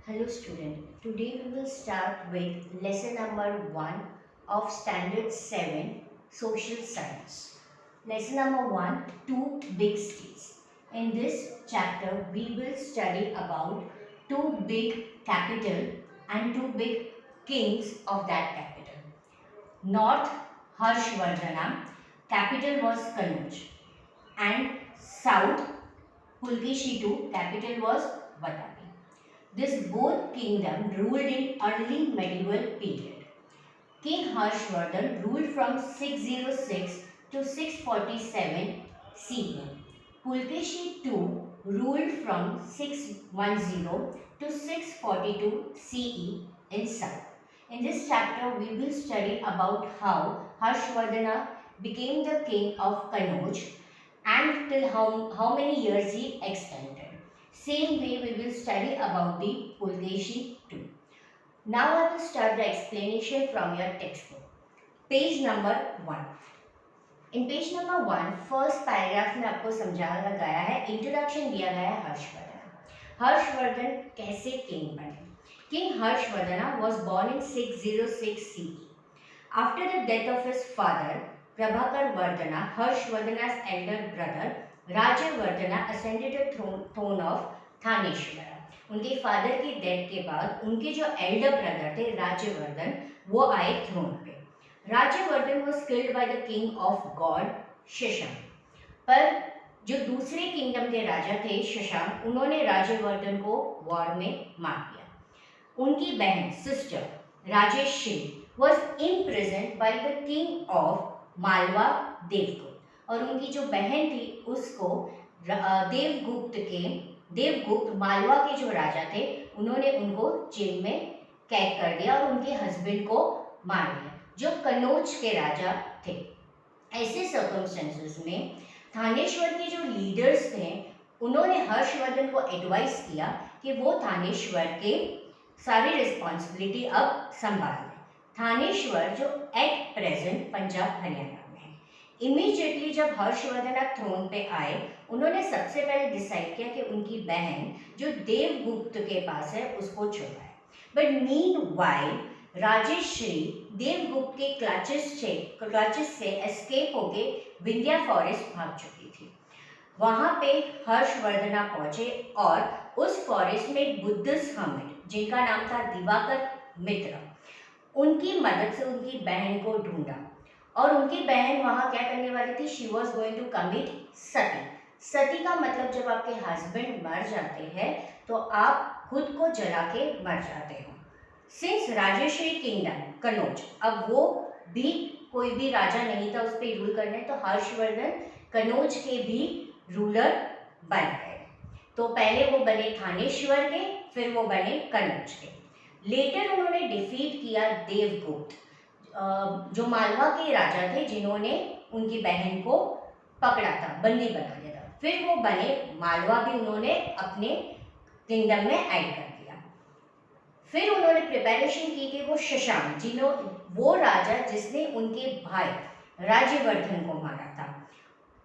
Hello student, today we will start with lesson number 1 of standard 7 social science. Lesson number 1, two big states. In this chapter we will study about two big capital and two big kings of that capital. North Harshvardhana, capital was Kannauj, and south Pulkeshitu, capital was Vatapi. This both kingdom ruled in early medieval period. King Harshvardhan ruled from 606 to 647 CE. Pulkeshi II ruled from 610 to 642 CE in south. In this chapter, we will study about how Harshvardhana became the king of Kannauj and till how many years he extended. Same way we will study about the Pulkeshi too. Now I will start the explanation from your textbook. Page number 1. In page number 1, first paragraph में आपको समझाया गया है, introduction दिया गया है हर्षवर्धन। हर्षवर्धन कैसे king बने? King Harshvardhana was born in 606 CE. After the death of his father, Prabhakar Vardhana, Harshvardhana's elder brother, Rajavardhana ascended the throne of Thaneshwar. उनके फादर की डेथ के बाद उनके जो एल्डर ब्रदर थे राजवर्धन, वो आए थ्रोन पे। Rajvardhan was killed by the king of God Shashank. पर जो दूसरे किंगडम के राजा थे शशांक, उन्होंने राजवर्धन को वॉर में मार दिया। उनकी बहन sister Rajeshri was imprisoned by the king of Malwa Devagupta, और उनकी जो बहन थी उसको देवगुप्त मालवा के जो राजा थे उन्होंने उनको जेल में कैद कर दिया और उनके हस्बैंड को मार दिया, जो कन्नौज के राजा थे। ऐसे सर्कमस्टेंसेस में थानेश्वर के जो लीडर्स थे उन्होंने हर्षवर्धन को एडवाइस किया कि वो थानेश्वर के सारी रिस्पॉन्सिबिलिटी अब संभाल लें। थानेश्वर जो एट प्रेजेंट पंजाब हरियाणा में है। इमीडिएटली जब हर्षवर्धन थ्रोन पे आए, उन्होंने सबसे पहले डिसाइड किया कि उनकी बहन जो देवगुप्त के पास है उसको छुड़ाए। बट मीनवाइल राजेश्री देवगुप्त के क्लचेस से एस्केप होके विंध्या फॉरेस्ट भाग चुकी थी। वहां पे हर्षवर्धना पहुंचे और उस फॉरेस्ट में एक बुद्धिस्ट हर्मिट जिनका नाम था दिवाकर मित्र, उनकी मदद से उनकी बहन को ढूंढा। और उनकी बहन वहां क्या करने वाली थी? She was going to commit sati. Sati का मतलब जब आपके हस्बैंड मर जाते हैं तो आप खुद को जला के मर जाते हो। सिंस राजेश्री किंगडम कन्नौज, अब वो भी कोई भी राजा नहीं था उस पर रूल करने, तो हर्षवर्धन कन्नौज के भी रूलर बन गए। तो पहले वो बने थानेश्वर के, फिर वो बने कन्नौज के। लेटर उन्होंने डिफीट किया देवगुप्त, जो मालवा के राजा थे जिन्होंने उनकी बहन को पकड़ा था, बंदी बना दिया था। फिर वो बने, मालवा भी उन्होंने अपने किंगडम में ऐड कर दिया। फिर उन्होंने प्रिपरेशन की कि वो शशांक, वो राजा जिसने उनके भाई राज्यवर्धन को मारा था,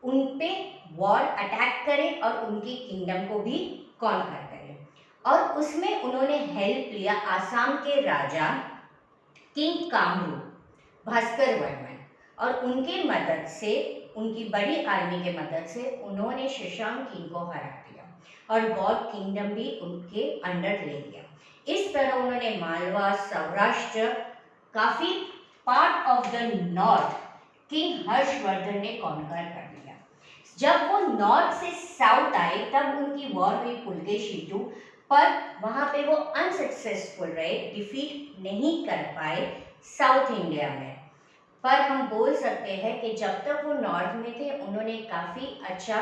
उन पे वॉर अटैक करें और उनके किंगडम को भी कॉन्कर करें। और उसमें उन्होंने हेल्प लिया आसाम के राजा किंग कामरू भास्कर वर्मन, और उनके मदद से, उनकी बड़ी आर्मी के मदद से उन्होंने शशांक किंग को हरा दिया और गौड़ किंगडम भी उनके अंडर ले लिया। इस तरह उन्होंने मालवा, सौराष्ट्र, काफी part of the north king Harshvardhan ने कॉन्कर कर लिया। जब वो नॉर्थ से साउथ आए तब उनकी वॉर हुई पुलकेशी II, पर वहां पे वो अनसक्सेसफुल रहे, डिफीट नहीं कर पाए साउथ इंडिया में। पर हम बोल सकते हैं कि जब तक वो नॉर्थ में थे उन्होंने काफी अच्छा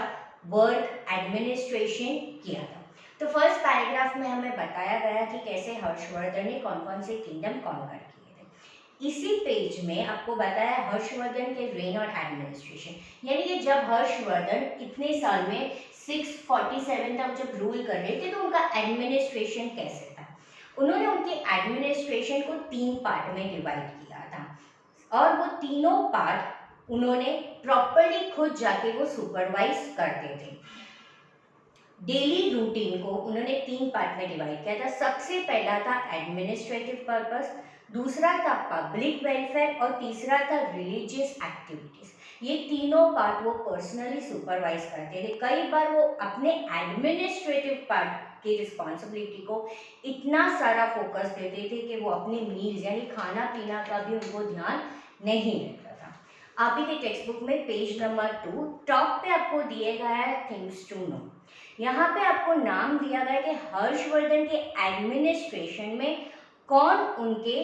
वर्क एडमिनिस्ट्रेशन किया था। तो फर्स्ट पैराग्राफ में हमें बताया गया कि कैसे हर्षवर्धन ने कौन कौन से किंगडम कॉन्कर किए थे। इसी पेज में आपको बताया हर्षवर्धन के रेन और एडमिनिस्ट्रेशन, यानी कि जब हर्षवर्धन इतने साल में 647 तक जब रूल कर रहे थे तो उनका एडमिनिस्ट्रेशन कैसे था। उन्होंने उनके एडमिनिस्ट्रेशन को 3 पार्ट में डिवाइड किया था, और वो तीनों पार्ट उन्होंने प्रॉपर्ली खुद जाके वो सुपरवाइज करते थे। डेली रूटीन को उन्होंने 3 पार्ट में डिवाइड किया था। सबसे पहला था एडमिनिस्ट्रेटिव पर्पस, दूसरा था पब्लिक वेलफेयर और तीसरा था रिलीजियस एक्टिविटीज। ये तीनों पार्ट वो पर्सनली सुपरवाइज करते थे। कई बार वो अपने एडमिनिस्ट्रेटिव पार्ट की रिस्पॉन्सिबिलिटी को इतना सारा फोकस देते थे कि वो अपने मील्स यानी खाना पीना का भी उनको ध्यान नहीं रहता था। आप ही के टेक्स्ट बुक में पेज नंबर 2 टॉप पे आपको दिए गया है थिंग्स टू नो। यहाँ पे आपको नाम दिया गया है कि हर्षवर्धन के एडमिनिस्ट्रेशन में कौन उनके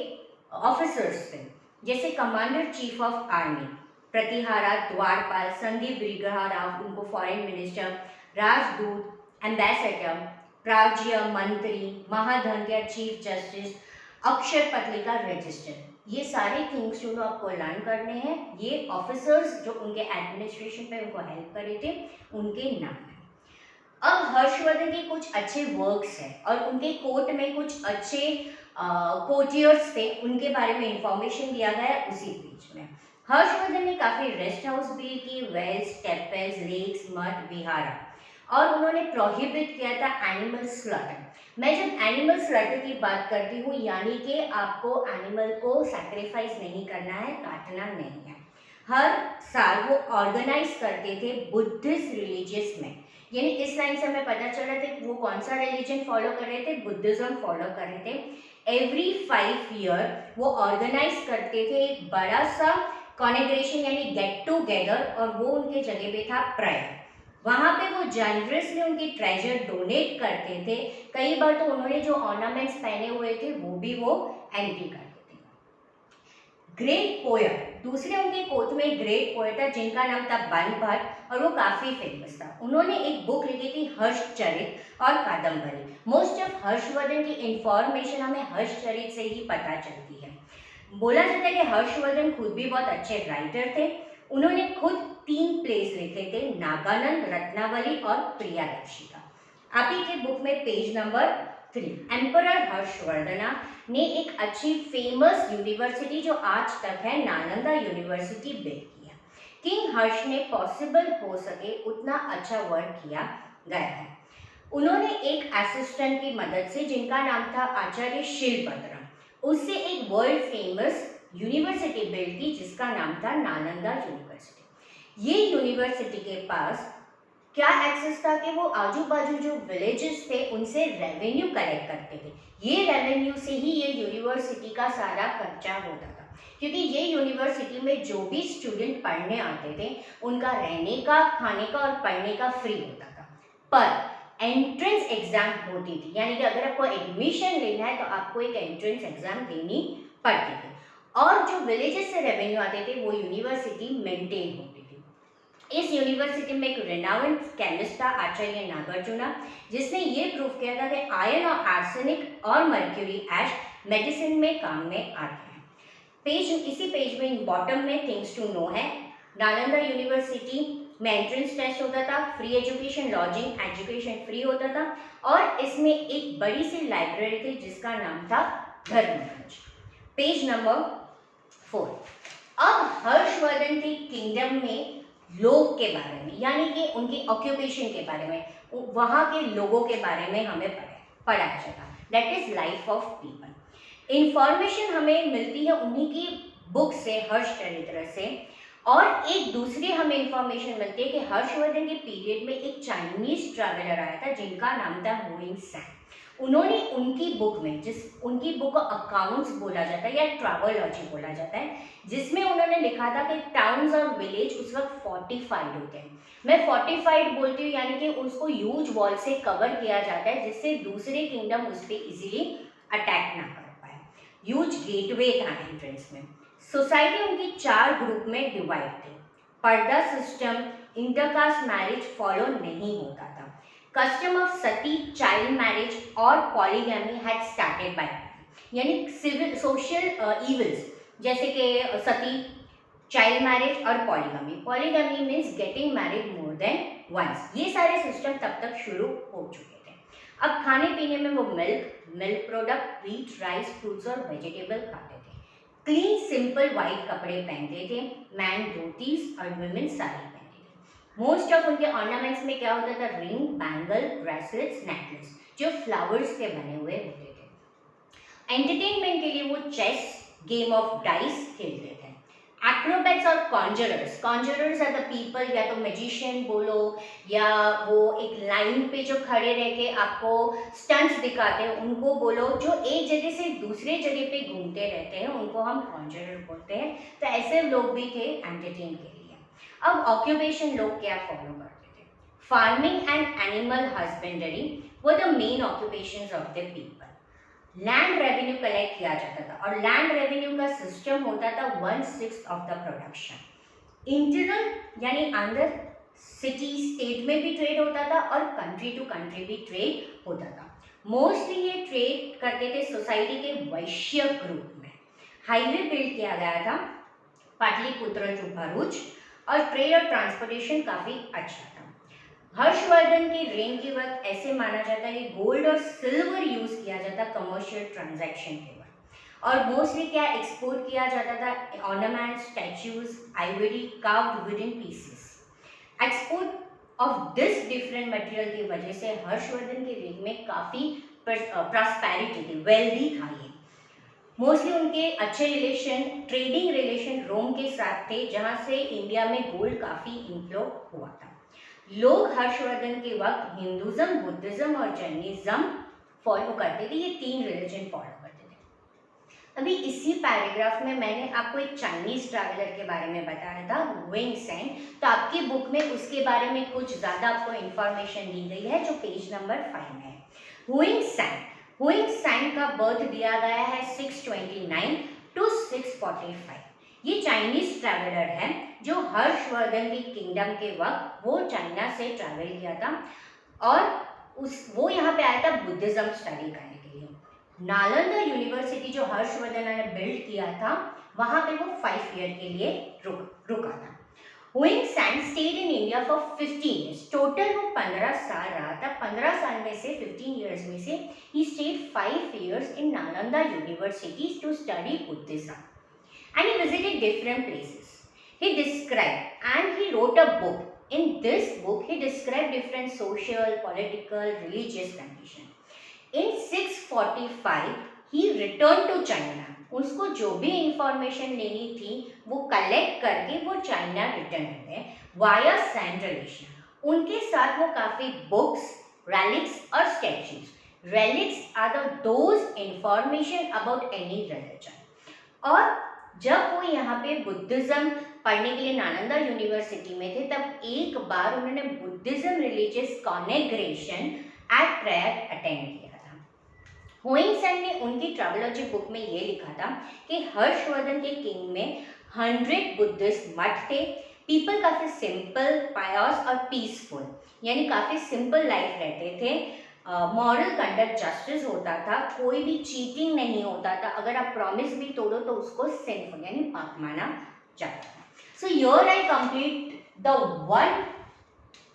ऑफिसर्स थे, जैसे commander chief of army Pratihara द्वारपाल, संदीप ब्रिगहाराव उनको फॉरेन मिनिस्टर, राजदूत, एम्बेसडर, प्राज्य मंत्री, महाधन्य चीफ जस्टिस, अक्षर पत्रिका रजिस्टर। ये सारे थिंग्स जो आपको लर्न करने हैं। ये ऑफिसर्स जो उनके एडमिनिस्ट्रेशन पे उनको हेल्प करे थे उनके नाम हैं। अब हर्षवर्धन के कुछ अच्छे वर्क्स हैं और उनके कोर्ट में कुछ अच्छे कोर्टियर्स थे, उनके बारे में इंफॉर्मेशन दिया गया है उसी पेज में। हर्षवर्धन ने काफ़ी रेस्ट हाउस बिल्ड की, वेल्स, टेम्पल्स, लेक्स, मठ, विहारा, और उन्होंने प्रोहिबिट किया था एनिमल स्लॉटर। मैं जब एनिमल स्लॉटर की बात करती हूँ यानी कि आपको एनिमल को सैक्रिफाइस नहीं करना है, काटना नहीं है। हर साल वो ऑर्गेनाइज करते थे बुद्धिस्ट रिलीजियस में, यानी इस लाइन से हमें पता चला था कि वो कौन सा रिलीजन फॉलो कर रहे थे, बुद्धिज्म फॉलो कर रहे थे। एवरी 5 ईयर वो ऑर्गेनाइज करते थे एक बड़ा सा कॉन्ग्रेगेशन यानी गेट टूगेदर, और वो उनके जगह पे था प्रायर। वहाँ पे वो जनरसली उनकी ट्रेजर डोनेट करते थे। कई बार तो उन्होंने जो ऑर्नामेंट्स पहने हुए थे वो भी वो एंट्री करते थे। ग्रेट पोएट, दूसरे उनके कोर्ट में ग्रेट पोएट था जिनका नाम था बन भट्ट, और वो काफी फेमस था। उन्होंने एक बुक लिखी थी हर्षचरित और कादम्बरी। मोस्ट ऑफ हर्षवर्धन की इंफॉर्मेशन हमें हर्षचरित से ही पता चलती है। बोला जाता है कि हर्षवर्धन खुद भी बहुत अच्छे राइटर थे। उन्होंने खुद 3 प्लेस लिखे थे, नागानंद, रत्नावली और प्रियादर्शिका। आप ही के बुक में पेज नंबर 3 एम्परर हर्षवर्धना ने एक अच्छी फेमस यूनिवर्सिटी जो आज तक है, नालंदा यूनिवर्सिटी बिल्ड किया। किंग हर्ष ने पॉसिबल हो सके उतना अच्छा वर्क किया गया है। उन्होंने एक असिस्टेंट की मदद से जिनका नाम था आचार्य शिलभद्र, उससे एक वर्ल्ड फेमस यूनिवर्सिटी बिल्ड की जिसका नाम था नालंदा यूनिवर्सिटी। ये यूनिवर्सिटी के पास क्या एक्सेस था कि वो आजू बाजू जो विलेजेस थे उनसे रेवेन्यू कलेक्ट करते थे। ये रेवेन्यू से ही ये यूनिवर्सिटी का सारा खर्चा होता था, क्योंकि ये यूनिवर्सिटी में जो भी स्टूडेंट पढ़ने आते थे उनका रहने का, खाने का और पढ़ने का फ्री होता था। पर एंट्रेंस एग्जाम होती थी, यानी कि अगर आपको एडमिशन लेना है तो आपको एक एंट्रेंस एग्जाम देनी पड़ती थी, और जो विलेजेस से रेवेन्यू आते थे वो यूनिवर्सिटी मेंटेन होती थी। इस यूनिवर्सिटी में एक रेनाउंड केमिस्ट था आचार्य नागार्जुना, जिसने ये प्रूव किया था कि आयरन और आर्सेनिक और मर्क्यूरी ऐश मेडिसिन में काम में आते हैं। इसी पेज में बॉटम में थिंग्स टू नो है। नालंदा यूनिवर्सिटी में एंट्रेंस टेस्ट होता था, free education, lodging, education free होता था, और इसमें एक बड़ी सी लाइब्रेरी थी जिसका नाम था धर्मराज। Page number 4। अब हर्षवर्धन के किंगडम में लोग के बारे में, यानी कि उनकी ऑक्यूपेशन के बारे में, वहाँ के लोगों के बारे में हमें पढ़ाया जाता, that is life of people. Information हमें मिलती है उन्हीं की बुक से, हर्षचरित्र से। और एक दूसरी हमें इंफॉर्मेशन मिलती है कि हर्षवर्धन के पीरियड में एक चाइनीज ट्रैवलर आया था जिनका नाम था हुइंग सैंग। उन्होंने उनकी बुक में, उनकी बुक को अकाउंट्स बोला जाता है या ट्रैवलॉजी बोला जाता है, जिसमें उन्होंने लिखा था कि टाउन्स और विलेज उस वक्त फोर्टिफाइड होते हैं। मैं फोर्टिफाइड बोलती हूँ यानी कि उसको ह्यूज वॉल से कवर किया जाता है जिससे दूसरे किंगडम उस पर इजीली अटैक ना कर पाए। ह्यूज गेटवे था एंट्रेंस में। सोसाइटी उनकी 4 ग्रुप में डिवाइड थी। पर्दा सिस्टम, इंटरकास्ट मैरिज फॉलो नहीं होता था। Custom of sati, child marriage और पॉलीगैमी हैड स्टार्टेड बाय, यानी सिविल सोशल इविल्स जैसे कि सती, चाइल्ड मैरिज और polygamy. Polygamy means getting married more than once. ये सारे सिस्टम तब तक शुरू हो चुके थे। अब खाने पीने में वो milk product, wheat, rice, fruits और वेजिटेबल खाते थे। क्लीन सिंपल वाइट कपड़े पहनते थे। मैन धोतीस और वुमेन साड़ी पहनते थे। मोस्ट ऑफ उनके ऑर्नामेंट्स में क्या होता था, रिंग, बैंगल, ब्रेसलेट्स, नेकलेस, जो फ्लावर्स के बने हुए होते थे। एंटरटेनमेंट के लिए वो चेस, गेम ऑफ डाइस खेलते थे। एक्रोबैट्स और कॉन्जरर्स, कॉन्जरर्स आर द पीपल, या तो मैजिशियन बोलो या वो एक लाइन पे जो खड़े रह के आपको स्टंट्स दिखाते हैं उनको बोलो, जो एक जगह से दूसरे जगह पे घूमते रहते हैं उनको हम कॉन्जरर बोलते हैं। तो ऐसे लोग भी थे एंटरटेन के लिए। अब ऑक्यूपेशन लोग क्या फॉलो करते थे, farming and animal husbandry were the main occupations of the people. Land revenue collect किया जाता था और लैंड रेवेन्यू का सिस्टम होता था 1/6 ऑफ द प्रोडक्शन। इंटरनल यानी अंदर सिटी स्टेट में भी ट्रेड होता था और कंट्री टू कंट्री भी ट्रेड होता था। मोस्टली ये ट्रेड करते थे सोसाइटी के वैश्य ग्रुप में। हाईवे बिल्ड किया गया था पाटलिपुत्र टू भरूच और ट्रेड और ट्रांसपोर्टेशन काफ़ी अच्छा था। हर्षवर्धन की रेन के वक्त ऐसे माना जाता है कि गोल्ड और सिल्वर यूज किया जाता कमर्शियल ट्रांजैक्शन के वक्त, और मोस्टली क्या एक्सपोर्ट किया जाता था, ornaments, statues, Ivory, carved wooden pieces. Export of this different material की वजह से हर्षवर्धन के रेन में काफ़ी प्रॉस्पेरिटी थी, वेल्दी था ये। मोस्टली उनके अच्छे रिलेशन, ट्रेडिंग रिलेशन रोम के साथ थे, जहाँ से इंडिया में गोल्ड काफ़ी इनफ्लो हुआ था। लोग हर्षवर्धन के वक्त हिंदुज्म, बुद्धिज्म और जैनिज्म फॉलो करते थे, ये 3 रिलीजन फॉलो करते थे। अभी इसी पैराग्राफ में मैंने आपको एक चाइनीज ट्रैवलर के बारे में बताया था, हुएंग सैंग। तो आपकी बुक में उसके बारे में कुछ ज़्यादा आपको इन्फॉर्मेशन दी गई है जो पेज नंबर 5 में है। हुएंग सैंग का बर्थ दिया गया है 629 टू 645। ये चाइनीज ट्रैवलर है जो हर्षवर्धन की किंगडम के वक्त वो चाइना से ट्रैवल किया था और वो यहाँ पे आया था बुद्धिज्म स्टडी करने के लिए। नालंदा यूनिवर्सिटी जो हर्षवर्धन ने बिल्ड किया था वहाँ पे वो 5 ईयर के लिए रुका था। Hiuen Tsang stayed in India for 15 years. Total वो 15 साल रहा था। 15 साल में से 15 ईयर्स में से ही stayed 5 years in Nalanda university to study Buddhism and he visited different places. He described and he wrote a book. In this book, he described different social, political, religious conditions. In 645, he returned to China. उसको जो भी information लेनी थी वो collect करके वो China return हुए via central Asia. उनके साथ वो काफ़ी बुक्स, relics और statues. Relics are those information about any religion. और जब वो यहाँ पे बुद्धिज्म पढ़ने के लिए नालंदा यूनिवर्सिटी में थे तब एक बार उन्होंने Buddhism religious congregation at Prayag attend किया था। हुएंग सैंग ने उनकी ट्रैवलॉजी बुक में ये लिखा था कि हर्षवर्धन के किंग में 100 बुद्धिस्ट मठ थे। पीपल काफ़ी सिंपल, पायस और पीसफुल, यानी काफ़ी सिंपल लाइफ रहते थे। मॉरल कंडक्ट जस्टिस होता था, कोई भी चीटिंग नहीं होता था। अगर आप प्रॉमिस भी तोड़ो तो उसको सिंफुल यानी पाप माना जाता था। So here I complete the one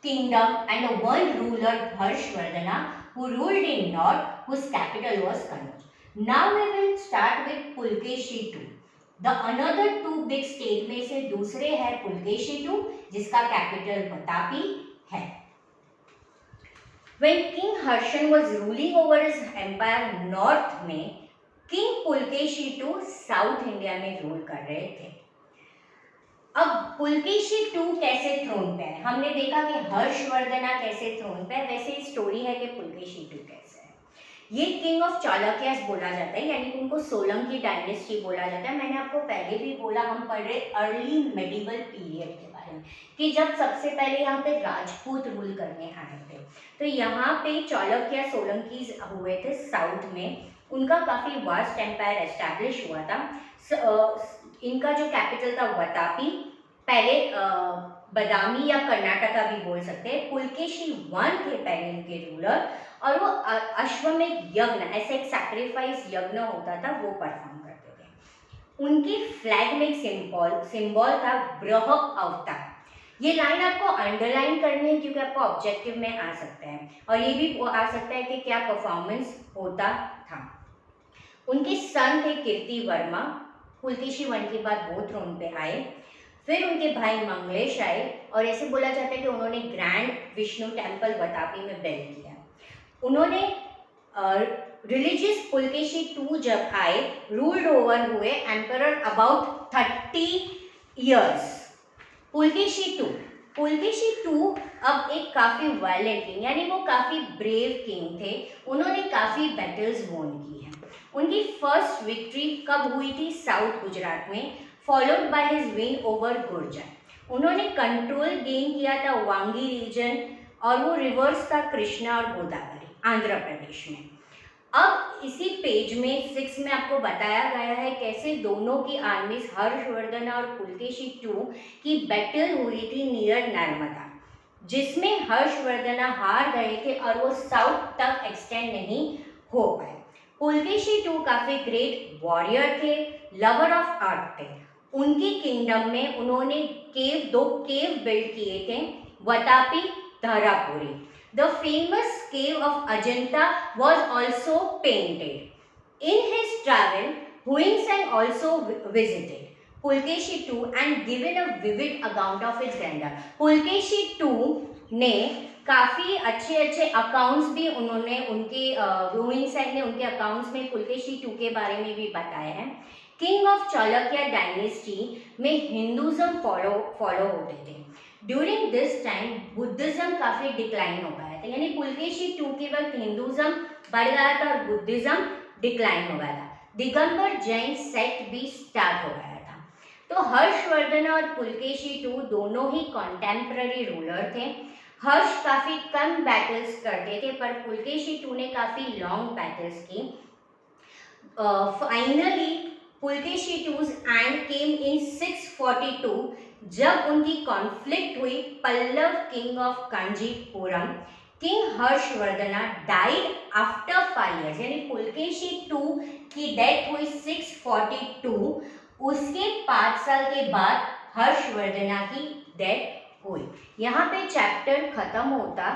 kingdom and the one ruler Harshavardhana who ruled in north, whose capital was Kannauj. Now we will start with Pulakeshi II. The another 2 big state में से दूसरे है पुलकेशी II जिसका कैपिटल बतापी है। When King Harshan was ruling over his empire north में, King Pulakeshi II south India में rule कर रहे थे। अब पुलकेशी II कैसे थ्रोन पे है? हमने देखा कि हर्षवर्धना कैसे थ्रोन पे है, वैसे ही स्टोरी है कि पुलकेशी II कैसे है। ये किंग ऑफ चालुक्यास बोला जाता है, यानी उनको सोलंकी डायनेस्टी बोला जाता है। मैंने आपको पहले भी बोला, हम पढ़ रहे अर्ली मेडिवल पीरियड के बारे में कि जब सबसे पहले यहाँ पे राजपूत रूल करने आए थे। तो यहाँ पे चालुक्य सोलंकीज हुए थे साउथ में, उनका काफ़ी वास्ट एम्पायर एस्टैब्लिश हुआ था। इनका जो कैपिटल था वतापी, पहले बदामी या कर्नाटका भी बोल सकते हैं। पुलकेशी I थे पहले इनके रूलर, और वो अश्वमेध यज्ञ, ऐसे एक सैक्रिफाइस यज्ञ होता था, वो परफॉर्म करते थे। उनके फ्लैग में एक सिंबल था ब्रह्म अवतार। ये लाइन आपको अंडरलाइन करनी है क्योंकि आपको ऑब्जेक्टिव में आ सकता है, और ये भी आ सकता है कि क्या परफॉर्मेंस होता था। उनके सन थे कीर्ति वर्मा। पुलकेशी I के बाद वो थ्रोन पे आए। फिर उनके भाई मंगलेश आए और ऐसे बोला जाता है कि उन्होंने ग्रैंड विष्णु टेम्पल वातापी में बिल्ड किया। उन्होंने रिलीजियस पुलकेशी II जब आए, रूल्ड ओवर हुए emperor about 30 years. Pulakeshi II अब एक काफी वायलेंट किंग, यानी वो काफी ब्रेव किंग थे। उन्होंने काफी बैटल्स वॉन की है। उनकी फर्स्ट विक्ट्री कब हुई थी? साउथ गुजरात में, followed by his win over Gurjar. उन्होंने कंट्रोल गेन किया था वांगी रीजन, और वो रिवर्स था कृष्णा और गोदावरी, आंध्र प्रदेश में। अब इसी पेज में 6 में आपको बताया गया है कैसे दोनों की आर्मीज हर्षवर्धन और पुलकेशी II की बैटल हुई थी नियर नर्मदा, जिसमें हर्षवर्धन हार गए थे और वो साउथ तक एक्सटेंड नहीं हो पाए। पुलकेशी II काफी ग्रेट वॉरियर थे, लवर ऑफ आर्ट थे। उनकी किंगडम में उन्होंने दो केव बिल्ड किए थे, Vatapi, धरापुरी। The famous cave of Ajanta was also painted. In his travel, Huinseng also visited Pulkeshi II and given a vivid account of its grandeur. Pulkeshi II ने काफ़ी अच्छे अच्छे अकाउंट्स भी उन्होंने उनके हुइनसेंग ने उनके अकाउंट्स में पुलकेशी II के बारे में भी बताया है। किंग ऑफ चालुक्य डायनेस्टी में हिंदुज़म फॉलो होते थे। ड्यूरिंग दिस टाइम बुद्धिज्म काफ़ी डिक्लाइन हो गया था, यानी पुलकेशी II के वक्त हिंदुज़म बढ़ गया था और बुद्धिज्म डिक्लाइन हो गया था। दिगंबर जैन सेक्ट भी स्टार्ट हो गया था। तो हर्षवर्धन और पुलकेशी II दोनों ही कॉन्टेम्प्ररी रूलर थे। हर्ष काफ़ी कम बैटल्स करते थे, पर पुलकेशी II ने काफ़ी लॉन्ग बैटल्स की। Finally Pulakeshi II's end came in 642 जब उनकी कॉन्फ्लिक्ट हुई Pallava king of Kanchipuram. King Harshavardhana died after 5 years, यानी पुलकेशी II की डेथ हुई 642, उसके 5 साल के बाद हर्षवर्धन की डेथ हुई। यहाँ पे चैप्टर खत्म होता